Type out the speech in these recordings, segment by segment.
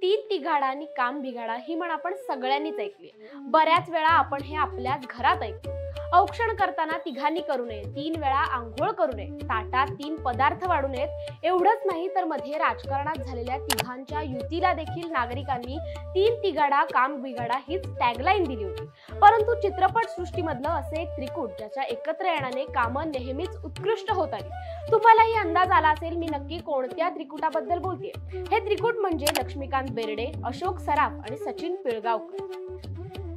तीन तिघाडा आणि काम बिघाडा ही म्हण आपण सगळ्यांनीच ऐकली. बऱ्याच वेळा आपण हे आपल्याच घरात ऐकतो. औक्षण करताना तिघांनी करू नये, 3 वेळा आंघोळ करू नये, ताटात 3 पदार्थ वाढू नयेत. एवढंच नाही तर मध्ये राजकारणात झालेल्या तिघांच्या युतीला देखील नागरिकांनी 3 तिघाडा काम बिघाडा हीच टॅगलाईन दिली होती. परंतु चित्रपट सृष्टीमधलं असे एक त्रिकूट ज्याच्या एकत्र येण्याने कामं नेहमीच उत्कृष्ट होत आली. तुम्हालाही अंदाज आला असेल मी नक्की कोणत्या त्रिकुटाबद्दल बोलतेय. हे त्रिकूट म्हणजे लक्ष्मीकांत बेर्डे, अशोक सराफ आणि सचिन पिळगावकर.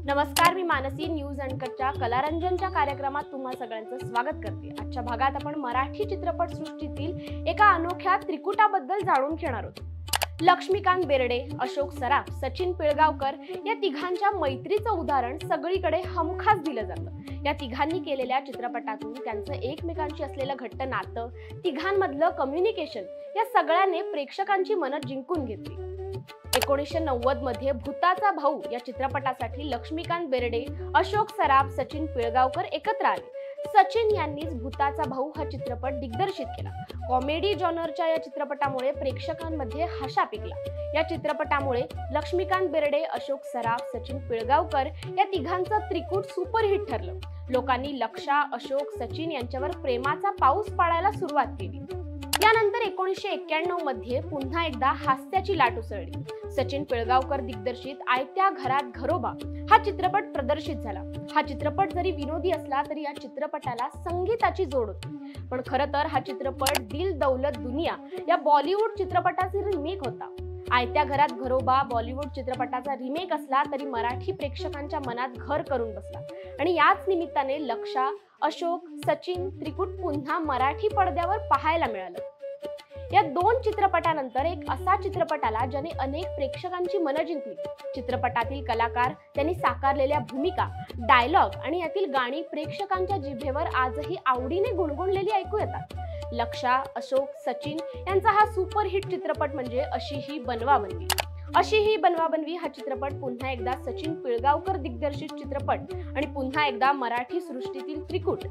नमस्कार, मी मानसी. न्यूज अनकटच्या कलारंजनच्या कार्यक्रमात तुम्हा सगळ्यांचं स्वागत करते. आजच्या भागात आपण मराठी चित्रपट सृष्टीतील एका अनोख्या त्रिकुटाबद्दल जाणून घेणार आहोत. लक्ष्मीकांत बेर्डे, अशोक सराफ, सचिन पिळगावकर या तिघांच्या मैत्रीचं उदाहरण सगळीकडे हमखास दिलं जातं. या तिघांनी केलेल्या चित्रपटातून त्यांचं एकमेकांशी असलेलं घट्ट नातं, तिघांमधलं कम्युनिकेशन या सगळ्याने प्रेक्षकांची मनं जिंकून घेतली. 1990 मध्ये भूताचा भाऊ या चित्रपटासाठी लक्ष्मीकांत बेर्डे, अशोक सराफ, सचिन पिळगावकर एकत्र आले. सचिन यांनीच भूताचा भाऊ हा चित्रपट दिग्दर्शित केला. कॉमेडी जॉनरच्या या चित्रपटामुळे प्रेक्षकांमध्ये हशा पिकला. या चित्रपटामुळे लक्ष्मीकांत बेर्डे, अशोक सराफ, सचिन पिळगावकर या तिघांचं त्रिकूट सुपरहिट ठरलं. लोकांनी लक्षा, अशोक, सचिन यांच्यावर प्रेमाचा पाऊस पाडायला सुरुवात केली. यानंतर 1991 मध्ये पुन्हा एकदा हास्याची लाट उसळली. सचिन पिळगावकर दिग्दर्शित आयत्या घरात घरोबा हा चित्रपट प्रदर्शित झाला. हा चित्रपट जरी विनोदी असला तरी या चित्रपटाला संगीताची जोड होती. पण खरं तर हा चित्रपट दिल दौलत दुनिया या बॉलिवूड चित्रपटाचा रिमेक होता. आयत्या घरात घरोबा बॉलिवूड चित्रपटाचा रिमेक असला तरी मराठी प्रेक्षकांच्या मनात घर करून बसला आणि याच निमित्ताने लक्षा, अशोक, सचिन त्रिकूट पुन्हा मराठी पडद्यावर पाहायला मिळालं. या दोन चित्रपटानंतर एक असा चित्रपट आला ज्याने अनेक प्रेक्षकांची मनं जिंकली. चित्रपटातील कलाकार, त्यांनी साकारलेल्या भूमिका, डायलॉग आणि यातील गाणी प्रेक्षकांच्या जिभेवर आजही आवडीने गुणगुणलेली ऐकू येतात. लक्षा, अशोक, सचिन यांचा हा सुपरहिट चित्रपट म्हणजे अशी ही बनवा बनवी. अशी ही बनवा बनवी हा चित्रपट पुन्हा एकदा सचिन पिळगावकर दिग्दर्शित चित्रपट आणि पुन्हा एकदा मराठी सृष्टीतील त्रिकूट.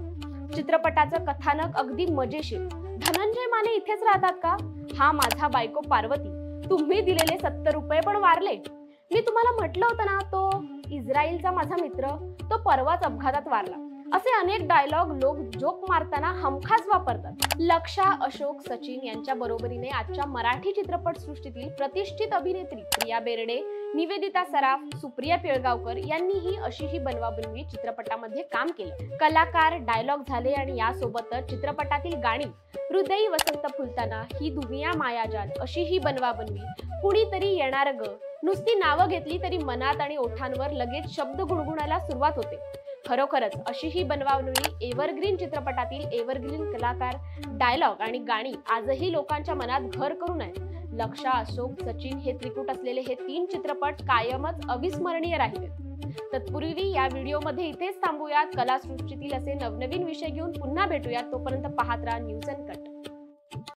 चित्रपटाचं कथानक अगदी मजेशीर. धनंजय माने इथेच राहतात का? हा माझा बायको पार्वती, तुम्ही दिलेले 70 रुपये पण वारले. मी तुम्हाला म्हटलं होतं ना, तो इस्रायलचा माझा मित्र, तो परवाच अपघातात वारला. असे अनेक डायलॉग लोक जोक मारताना हमखास वापरतात. लक्षा, अशोक, सचिन यांच्या बरोबरीने आजच्या मराठी चित्रपट सृष्टीतील प्रतिष्ठित अभिनेत्री प्रिया बेर्डे, निवेदिता सराफ, सुप्रिया पिळगावकर यांनीही अशी ही बनवा बनवी चित्रपटामध्ये काम केलं. कलाकार, डायलॉग झाले आणि यासोबतच चित्रपटातील गाणी, हृदयी वसंत फुलताना, ही दुनिया मायाजाल, अशी ही बनवा बनवी, कुणीतरी येणार ग, नुसती नावं घेतली तरी मनात आणि ओठांवर लगेच शब्द गुणगुणायला सुरुवात होते. खरोखरच अशी ही बनवा बनवी एव्हरग्रीन चित्रपटातील एव्हरग्रीन कलाकार, डायलॉग आणि गाणी आजही लोकांच्या मनात घर करून आहेत. लक्षा, अशोक, सचिन हे त्रिकूट असलेले हे 3 चित्रपट कायमच अविस्मरणीय राहिले. तत्पूर्वी या व्हिडिओमध्ये इथेच थांबूयात. कलासृष्टीतील असे नवनवीन विषय घेऊन पुन्हा भेटूयात. तोपर्यंत पाहत राहा न्यूज अनकट.